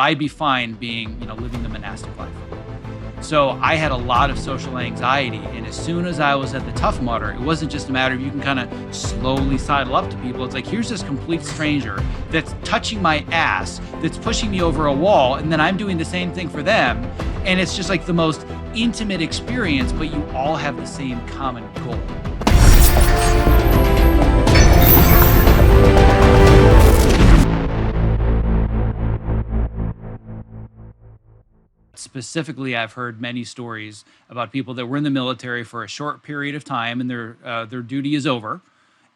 I'd be fine being, living the monastic life. So I had a lot of social anxiety. And as soon as I was at the Tough Mudder, it wasn't just a matter of you can kind of slowly sidle up to people. It's like, here's this complete stranger that's touching my ass, that's pushing me over a wall. And then I'm doing the same thing for them. And it's just like the most intimate experience, but you all have the same common goal. Specifically, I've heard many stories about people that were in the military for a short period of time and their duty is over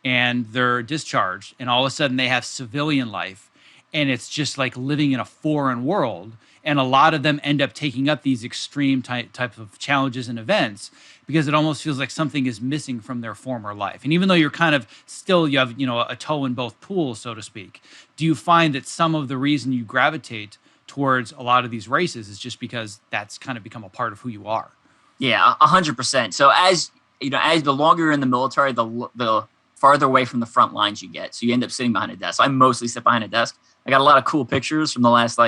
and they're discharged, and all of a sudden they have civilian life, and it's just like living in a foreign world. And a lot of them end up taking up these extreme type of challenges and events because it almost feels like something is missing from their former life. And even though you're kind of still, you have, a toe in both pools, so to speak, do you find that some of the reason you gravitate towards a lot of these races is just because that's kind of become a part of who you are? Yeah, 100%. So as the longer you're in the military, the farther away from the front lines you get. So you end up sitting behind a desk. I mostly sit behind a desk. I got a lot of cool pictures from the last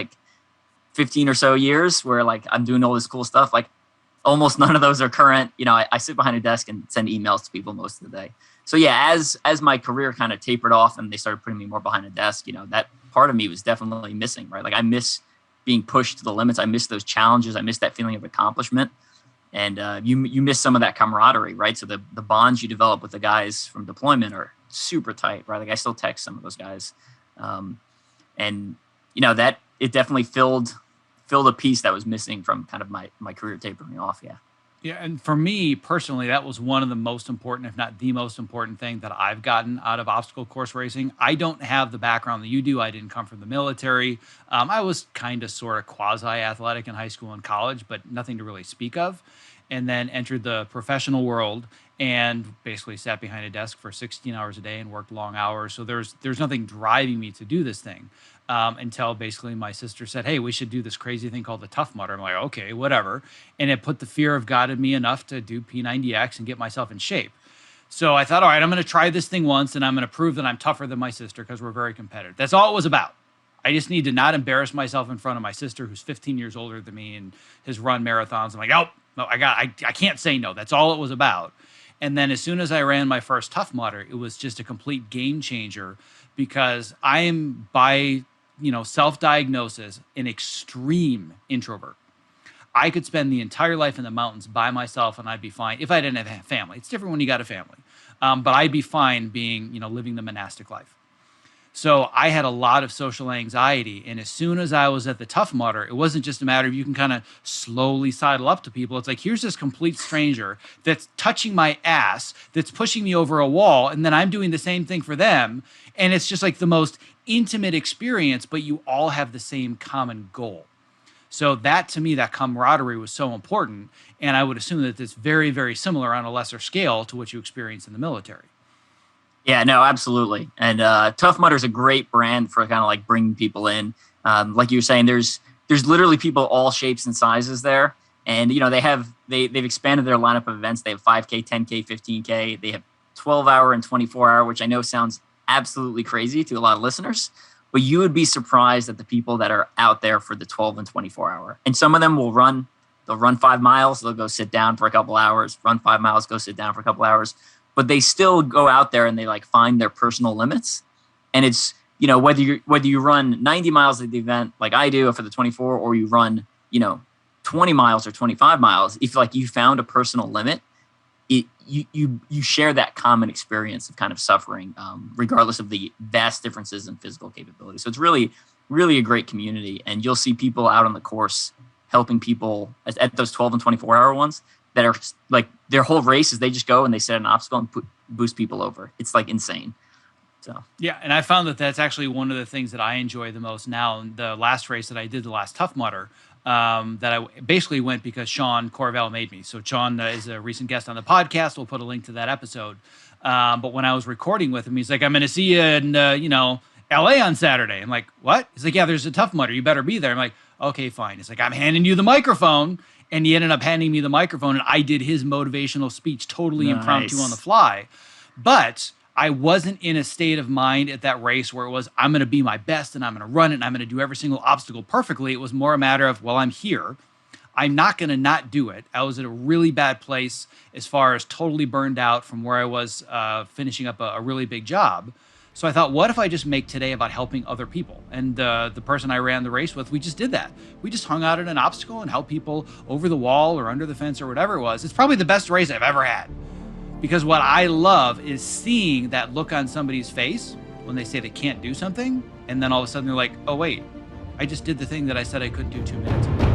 15 or so years where I'm doing all this cool stuff. Almost none of those are current. I sit behind a desk and send emails to people most of the day. So yeah, as my career kind of tapered off and they started putting me more behind a desk, that part of me was definitely missing, right? I miss being pushed to the limits. I miss those challenges. I miss that feeling of accomplishment. And you miss some of that camaraderie, right? So the bonds you develop with the guys from deployment are super tight, right? I still text some of those guys. And that it definitely filled a piece that was missing from kind of my career tapering off. Yeah. Yeah, and for me personally, that was one of the most important, if not the most important thing that I've gotten out of obstacle course racing. I don't have the background that you do. I didn't come from the military. I was kind of sort of quasi-athletic in high school and college, but nothing to really speak of. And then entered the professional world and basically sat behind a desk for 16 hours a day and worked long hours. So there's nothing driving me to do this thing until basically my sister said, hey, we should do this crazy thing called the Tough Mudder. I'm like, okay, whatever. And it put the fear of God in me enough to do P90X and get myself in shape. So I thought, all right, I'm going to try this thing once and I'm going to prove that I'm tougher than my sister because we're very competitive. That's all it was about. I just need to not embarrass myself in front of my sister, who's 15 years older than me and has run marathons. I'm like, oh, no, I can't say no. That's all it was about. And then as soon as I ran my first Tough Mudder, it was just a complete game changer because I am, by self-diagnosis, an extreme introvert. I could spend the entire life in the mountains by myself and I'd be fine if I didn't have a family. It's different when you got a family. But I'd be fine being, living the monastic life. So I had a lot of social anxiety. And as soon as I was at the Tough Mudder, it wasn't just a matter of you can kind of slowly sidle up to people. It's like, here's this complete stranger that's touching my ass, that's pushing me over a wall. And then I'm doing the same thing for them. And it's just like the most intimate experience, but you all have the same common goal. So that, to me, that camaraderie was so important. And I would assume that it's very, very similar on a lesser scale to what you experience in the military. Yeah, no, absolutely. And Tough Mudder is a great brand for kind of bringing people in. Like you were saying, there's literally people all shapes and sizes there. And, they've expanded their lineup of events. They have 5K, 10K, 15K. They have 12-hour and 24-hour, which I know sounds absolutely crazy to a lot of listeners. But you would be surprised at the people that are out there for the 12 and 24-hour. And some of them they'll run 5 miles. They'll go sit down for a couple hours, run 5 miles, go sit down for a couple hours. But they still go out there and they find their personal limits. And it's, whether you run 90 miles at the event like I do for the 24, or you run, 20 miles or 25 miles, if you found a personal limit, you share that common experience of kind of suffering, regardless of the vast differences in physical capability. So it's really, really a great community. And you'll see people out on the course helping people at those 12 and 24-hour ones that are their whole race is they just go and they set an obstacle and boost people over. It's insane. So yeah, and I found that that's actually one of the things that I enjoy the most now. The last race that I did, the last Tough Mudder, that I basically went because Sean Corvell made me. So Sean is a recent guest on the podcast. We'll put a link to that episode. But when I was recording with him, he's like, I'm going to see you in LA on Saturday. I'm like, what? He's like, yeah, there's a Tough Mudder. You better be there. I'm like, okay, fine. He's like, I'm handing you the microphone. And he ended up handing me the microphone, and I did his motivational speech totally impromptu on the fly. But I wasn't in a state of mind at that race where it was, I'm going to be my best and I'm going to run it and I'm going to do every single obstacle perfectly. It was more a matter of, well, I'm here. I'm not going to not do it. I was at a really bad place as far as totally burned out from where I was finishing up a really big job. So I thought, what if I just make today about helping other people? And the person I ran the race with, we just did that. We just hung out at an obstacle and helped people over the wall or under the fence or whatever it was. It's probably the best race I've ever had. Because what I love is seeing that look on somebody's face when they say they can't do something. And then all of a sudden they're like, oh, wait, I just did the thing that I said I couldn't do 2 minutes ago.